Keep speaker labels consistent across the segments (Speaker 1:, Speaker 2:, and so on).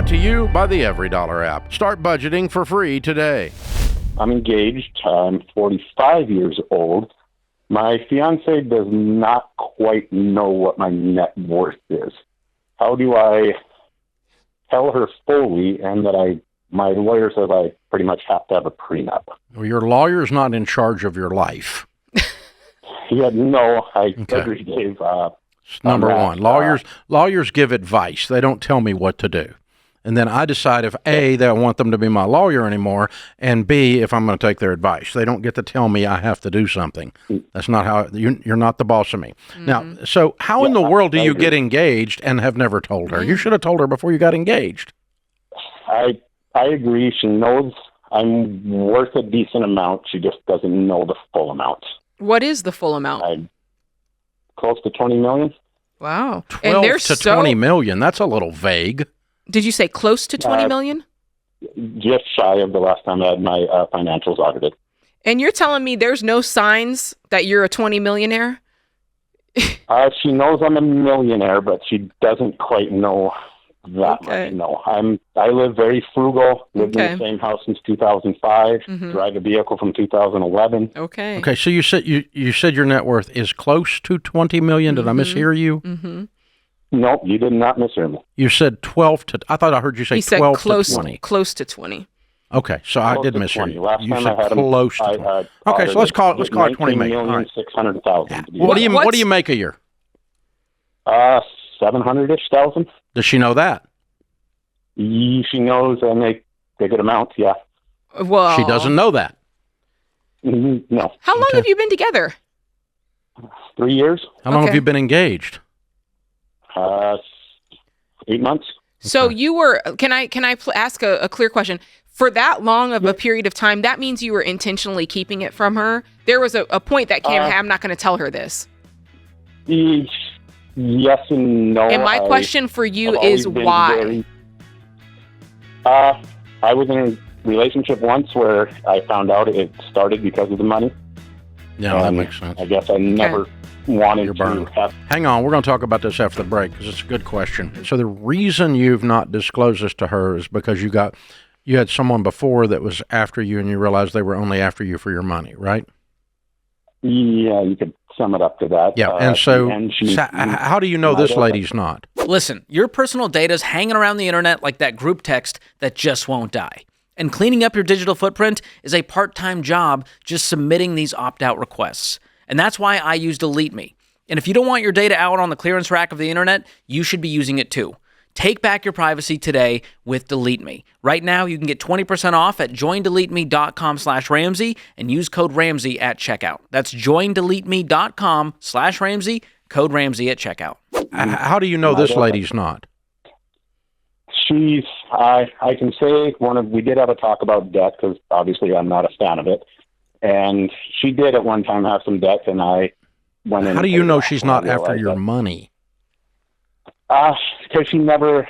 Speaker 1: Brought to you by the EveryDollar app. Start budgeting for free today.
Speaker 2: I'm engaged. I'm 45 years old. My fiancée does not quite know what my net worth is. How do I tell her fully and that my lawyer says I pretty much have to have a prenup?
Speaker 1: Well, your lawyer's not in charge of your life.
Speaker 2: Yeah, no, I agree, Dave.
Speaker 1: Number one, lawyers give advice. They don't tell me what to do. And then I decide if A, they want them to be my lawyer anymore, and B, if I'm going to take their advice. They don't get to tell me I have to do something. That's not how, you're not the boss of me. Mm-hmm. Now, so how in the world do you get engaged and have never told her? You should have told her before you got engaged.
Speaker 2: I agree. She knows I'm worth a decent amount. She just doesn't know the full amount.
Speaker 3: What is the full amount?
Speaker 2: Close to $20 million.
Speaker 3: Wow.
Speaker 1: 12 to 20 million. That's a little vague.
Speaker 3: Did you say close to 20 million?
Speaker 2: Just shy of the last time I had my financials audited.
Speaker 3: And you're telling me there's no signs that you're a 20 millionaire?
Speaker 2: She knows I'm a millionaire, but she doesn't quite know that much. No, I live very frugal. Lived in the same house since 2005. Drive a vehicle from 2011.
Speaker 3: Okay.
Speaker 1: So you said your net worth is close to 20 million. Did I mishear you?
Speaker 3: Mm-hmm.
Speaker 2: No, you did not mishear me.
Speaker 1: You said 12 to. I thought I heard you say 12
Speaker 3: close,
Speaker 1: to 20.
Speaker 3: Close to 20.
Speaker 1: Okay, so I did mishear you.
Speaker 2: Last
Speaker 1: You
Speaker 2: time
Speaker 1: said
Speaker 2: I had
Speaker 1: close to 20. Okay, so let's call it 20 million. All right.
Speaker 2: 600,000.
Speaker 1: What do you make a year?
Speaker 2: 700-ish thousand.
Speaker 1: Does she know that?
Speaker 2: She knows I make a good amount. Yeah.
Speaker 3: Well,
Speaker 1: she doesn't know that.
Speaker 2: No.
Speaker 3: How long have you been together?
Speaker 2: 3 years.
Speaker 1: How long have you been engaged?
Speaker 2: 8 months.
Speaker 3: So you were. Can I ask a clear question? For that long of a period of time, that means you were intentionally keeping it from her. There was a point that came. I'm not going to tell her this.
Speaker 2: Yes and no.
Speaker 3: And my question for you is why?
Speaker 2: I was in a relationship once where I found out it started because of the money.
Speaker 1: Yeah, that makes sense.
Speaker 2: I guess I never wanted to have...
Speaker 1: Hang on, we're going to talk about this after the break because it's a good question. So the reason you've not disclosed this to her is because you had someone before that was after you and you realized they were only after you for your money, right?
Speaker 2: Yeah, you could sum it up to that.
Speaker 1: Yeah, and how do you know this lady's not?
Speaker 4: Listen, your personal data's hanging around the internet like that group text that just won't die. And cleaning up your digital footprint is a part-time job just submitting these opt-out requests. And that's why I use Delete Me. And if you don't want your data out on the clearance rack of the internet, you should be using it too. Take back your privacy today with Delete Me. Right now, you can get 20% off at joindeleteme.com/Ramsey and use code Ramsey at checkout. That's joindeleteme.com/Ramsey, code Ramsey at checkout.
Speaker 1: How do you know this lady's not?
Speaker 2: I can say we did have a talk about debt because obviously I'm not a fan of it. And she did at one time have some debt and I went in.
Speaker 1: How do you know she's not after your money?
Speaker 2: Because she never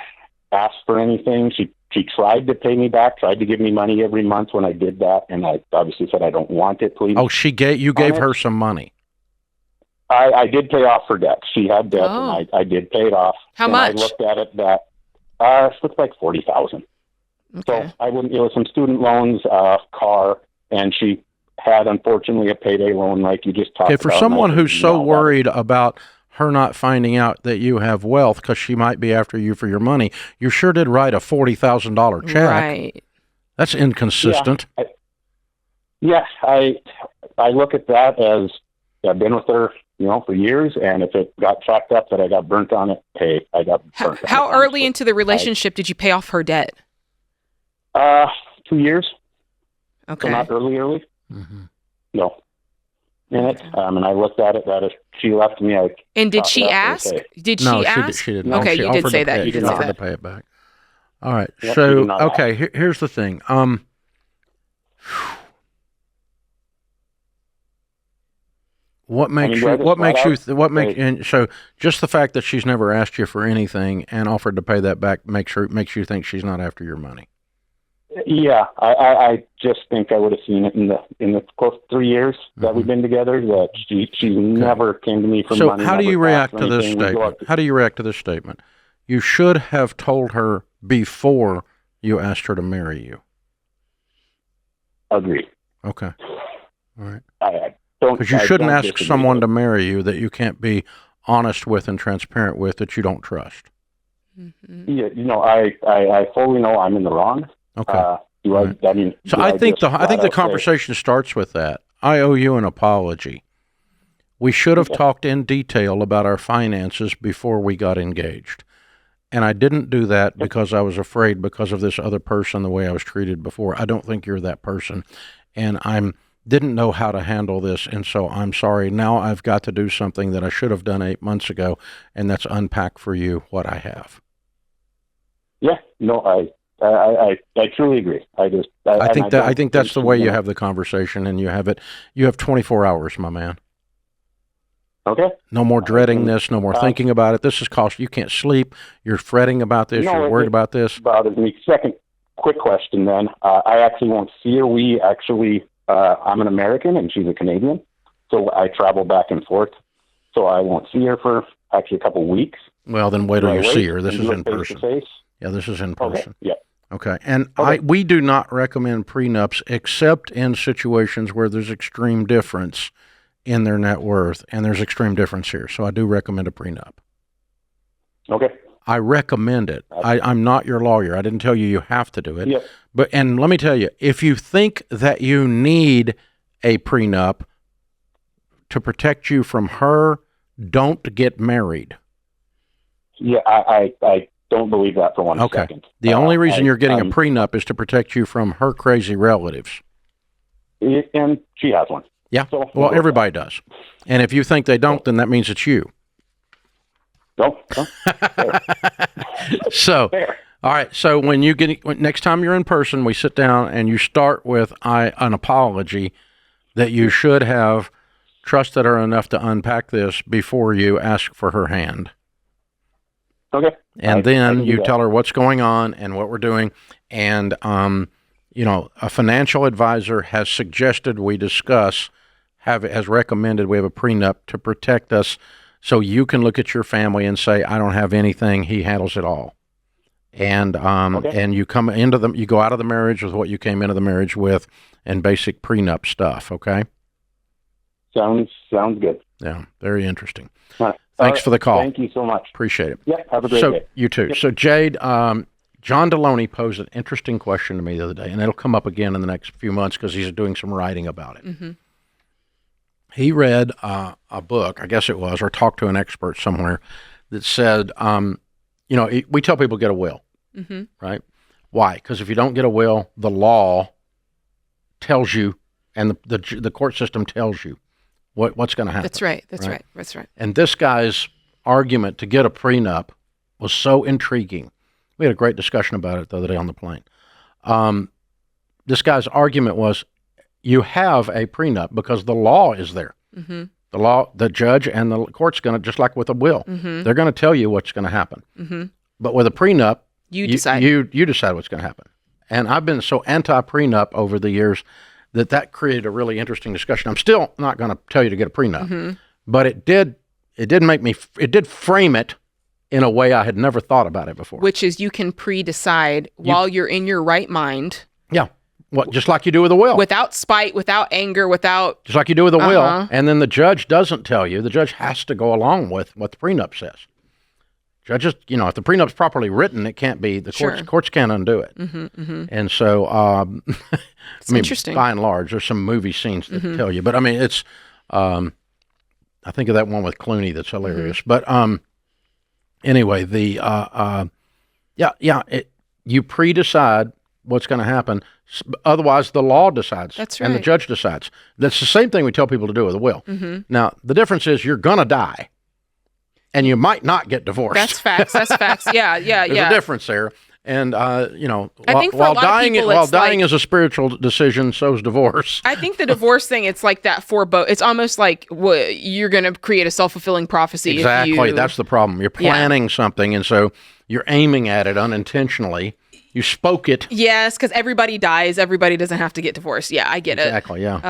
Speaker 2: asked for anything. She tried to pay me back, tried to give me money every month when I did that, and I obviously said I don't want it, please.
Speaker 1: Oh, you gave her some money.
Speaker 2: I did pay off her debt. She had debt, and I did pay it off.
Speaker 3: How much?
Speaker 2: I looked at it that it looked like $40,000.
Speaker 3: Okay.
Speaker 2: So it was some student loans, car, and she had unfortunately a payday loan, like you just talked about.
Speaker 1: Okay, for someone who's so worried about her not finding out that you have wealth because she might be after you for your money, you sure did write a $40,000 check.
Speaker 3: Right.
Speaker 1: That's inconsistent.
Speaker 2: Yeah, I look at that as I've been with her, for years, and if it got chalked up that I got burnt on it, hey, I got burnt.
Speaker 3: How early into the relationship did you pay off her debt?
Speaker 2: 2 years.
Speaker 3: Okay.
Speaker 2: So not early.
Speaker 1: Mm-hmm.
Speaker 2: No. And I looked at it that if she left me,
Speaker 3: and did she ask? Did she ask?
Speaker 1: She didn't.
Speaker 3: Okay, you did say that.
Speaker 1: You did offer to pay it back. All right.
Speaker 2: Yep,
Speaker 1: so here's the thing. So just the fact that she's never asked you for anything and offered to pay that back makes you think she's not after your money.
Speaker 2: Yeah, I just think I would have seen it in the close 3 years that we've been together. That she never came to me for money.
Speaker 1: So how do you react to this statement? You should have told her before you asked her to marry you.
Speaker 2: Agree.
Speaker 1: Okay. All right.
Speaker 2: I don't.
Speaker 1: Because you
Speaker 2: I
Speaker 1: shouldn't
Speaker 2: don't
Speaker 1: ask
Speaker 2: disagree
Speaker 1: someone
Speaker 2: with
Speaker 1: to marry you that you can't be honest with and transparent with that you don't trust.
Speaker 2: Yeah, I fully know I'm in the wrong.
Speaker 1: Okay.
Speaker 2: Right. I mean,
Speaker 1: so I think the conversation starts with that. I owe you an apology. We should have talked in detail about our finances before we got engaged. And I didn't do that because I was afraid because of this other person, the way I was treated before. I don't think you're that person. And didn't know how to handle this, and so I'm sorry. Now I've got to do something that I should have done 8 months ago, and that's unpack for you what I have.
Speaker 2: Yeah, no, I truly agree. I
Speaker 1: think that's the way you have the conversation, and you have 24 hours, my man.
Speaker 2: Okay.
Speaker 1: No more dreading this, no more thinking about it. This is cost. You can't sleep. You're fretting about this. You're worried about this.
Speaker 2: Bothers me. Second quick question then. I actually won't see her. I'm an American and she's a Canadian, so I travel back and forth. So I won't see her for actually a couple of weeks.
Speaker 1: Well, then wait till you see her. This is in person. Yeah, this is in person.
Speaker 2: Okay. Yeah.
Speaker 1: Okay. And we do not recommend prenups except in situations where there's extreme difference in their net worth, and there's extreme difference here. So I do recommend a prenup.
Speaker 2: Okay.
Speaker 1: I recommend it. I'm not your lawyer. I didn't tell you have to do it.
Speaker 2: Yep.
Speaker 1: And let me tell you, if you think that you need a prenup to protect you from her, don't get married.
Speaker 2: Yeah, I don't believe that for one second.
Speaker 1: The only reason you're getting a prenup is to protect you from her crazy relatives.
Speaker 2: And she has one.
Speaker 1: Yeah.
Speaker 2: So,
Speaker 1: well, everybody does. And if you think they don't, then that means it's you.
Speaker 2: No.
Speaker 1: So,
Speaker 2: Fair.
Speaker 1: All right. So next time you're in person, we sit down and you start with an apology that you should have trusted her enough to unpack this before you ask for her hand.
Speaker 2: Okay.
Speaker 1: And then you tell her what's going on and what we're doing. And, a financial advisor has suggested we discuss, has recommended we have a prenup to protect us so you can look at your family and say, I don't have anything. He handles it all. And and you you go out of the marriage with what you came into the marriage with and basic prenup stuff, okay?
Speaker 2: Sounds good.
Speaker 1: Yeah, very interesting.
Speaker 2: Right.
Speaker 1: Thanks for the call.
Speaker 2: Thank you so much.
Speaker 1: Appreciate it.
Speaker 2: Yeah, have a great day.
Speaker 1: You too. Yep. So Jade, John Deloney posed an interesting question to me the other day, and it'll come up again in the next few months because he's doing some writing about it.
Speaker 3: Mm-hmm.
Speaker 1: He read a book, I guess it was, or talked to an expert somewhere that said, we tell people get a will,
Speaker 3: mm-hmm.
Speaker 1: right? Why? Because if you don't get a will, the law tells you, and the court system tells you what's going to happen.
Speaker 3: That's right. That's right.
Speaker 1: And this guy's argument to get a prenup was so intriguing. We had a great discussion about it the other day on the plane. This guy's argument was, you have a prenup because the law is there.
Speaker 3: Mm-hmm.
Speaker 1: The law, the judge and the court's going to, just like with a will,
Speaker 3: mm-hmm.
Speaker 1: they're going to tell you what's going to happen.
Speaker 3: Mm-hmm.
Speaker 1: But with a prenup,
Speaker 3: you decide.
Speaker 1: You decide what's going to happen. And I've been so anti-prenup over the years that created a really interesting discussion. I'm still not going to tell you to get a prenup,
Speaker 3: mm-hmm.
Speaker 1: but it did frame it in a way I had never thought about it before.
Speaker 3: Which is you can pre-decide while you're in your right mind.
Speaker 1: Yeah. Just like you do with a will.
Speaker 3: Without spite, without anger, without...
Speaker 1: Just like you do with a will. And then the judge doesn't tell you. The judge has to go along with what the prenup says. Judges, if the prenup's properly written, it can't be, courts can't undo it.
Speaker 3: Mm-hmm, mm-hmm.
Speaker 1: And so,
Speaker 3: it's interesting.
Speaker 1: By and large, there's some movie scenes that
Speaker 3: mm-hmm.
Speaker 1: tell you. But, it's, I think of that one with Clooney that's hilarious.
Speaker 3: Mm-hmm.
Speaker 1: But anyway, you pre-decide what's going to happen. Otherwise, the law decides.
Speaker 3: That's right.
Speaker 1: And the judge decides. That's the same thing we tell people to do with a will.
Speaker 3: Mm-hmm.
Speaker 1: Now, the difference is you're going to die, and you might not get divorced.
Speaker 3: That's facts. Yeah.
Speaker 1: There's a difference there. And,
Speaker 3: I think for a lot of people,
Speaker 1: while dying is a spiritual decision, so is divorce.
Speaker 3: I think the divorce thing, it's like that for both. It's almost like you're going to create a self-fulfilling prophecy.
Speaker 1: Exactly. That's the problem. You're planning something, and so you're aiming at it unintentionally. You spoke it.
Speaker 3: Yes, because everybody dies. Everybody doesn't have to get divorced. Yeah, I get it.
Speaker 1: Exactly, yeah.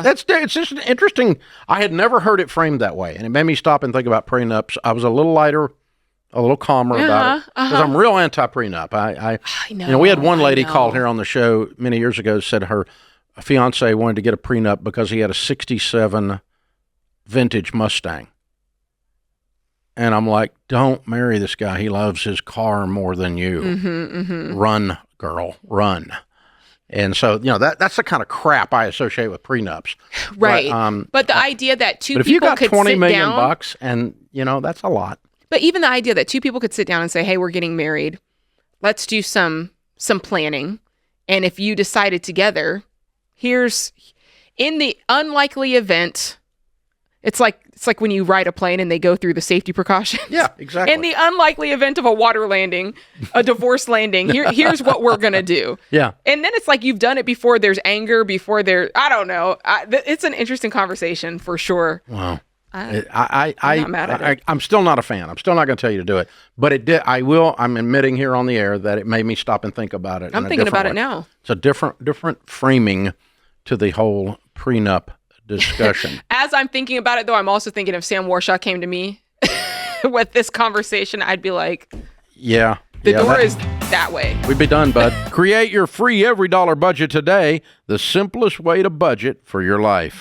Speaker 1: So it's just interesting. I had never heard it framed that way, and it made me stop and think about prenups. I was a little lighter a little calmer about it. Because I'm real anti-prenup. I
Speaker 3: know.
Speaker 1: We had one lady call here on the show many years ago, said her fiance wanted to get a prenup because he had a 67 vintage Mustang. And I'm like, don't marry this guy. He loves his car more than you. Run, girl, run. And so, that's the kind of crap I associate with prenups.
Speaker 3: Right. But the idea that two
Speaker 1: but if you
Speaker 3: people
Speaker 1: got
Speaker 3: could
Speaker 1: $20
Speaker 3: sit
Speaker 1: million
Speaker 3: down,
Speaker 1: bucks and, that's a lot.
Speaker 3: but even the idea that two people could sit down and say, hey, we're getting married. Let's do some planning. And if you decided together, here's in the unlikely event, it's like when you ride a plane and they go through the safety precautions.
Speaker 1: Yeah, exactly.
Speaker 3: In the unlikely event of a water landing, a divorce landing, here's what we're going to do.
Speaker 1: Yeah.
Speaker 3: And then it's like you've done it before. There's anger before there. I don't know. It's an interesting conversation for sure.
Speaker 1: Wow.
Speaker 3: I'm not mad at it.
Speaker 1: I'm still not a fan. I'm still not going to tell you to do it. But it did. I'm admitting here on the air that it made me stop and think about it.
Speaker 3: I'm thinking about it now.
Speaker 1: It's a different framing to the whole prenup discussion.
Speaker 3: As I'm thinking about it, though, I'm also thinking if Sam Warshaw came to me with this conversation, I'd be like,
Speaker 1: yeah.
Speaker 3: The door is that way.
Speaker 1: We'd be done, bud. Create your free every dollar budget today, the simplest way to budget for your life.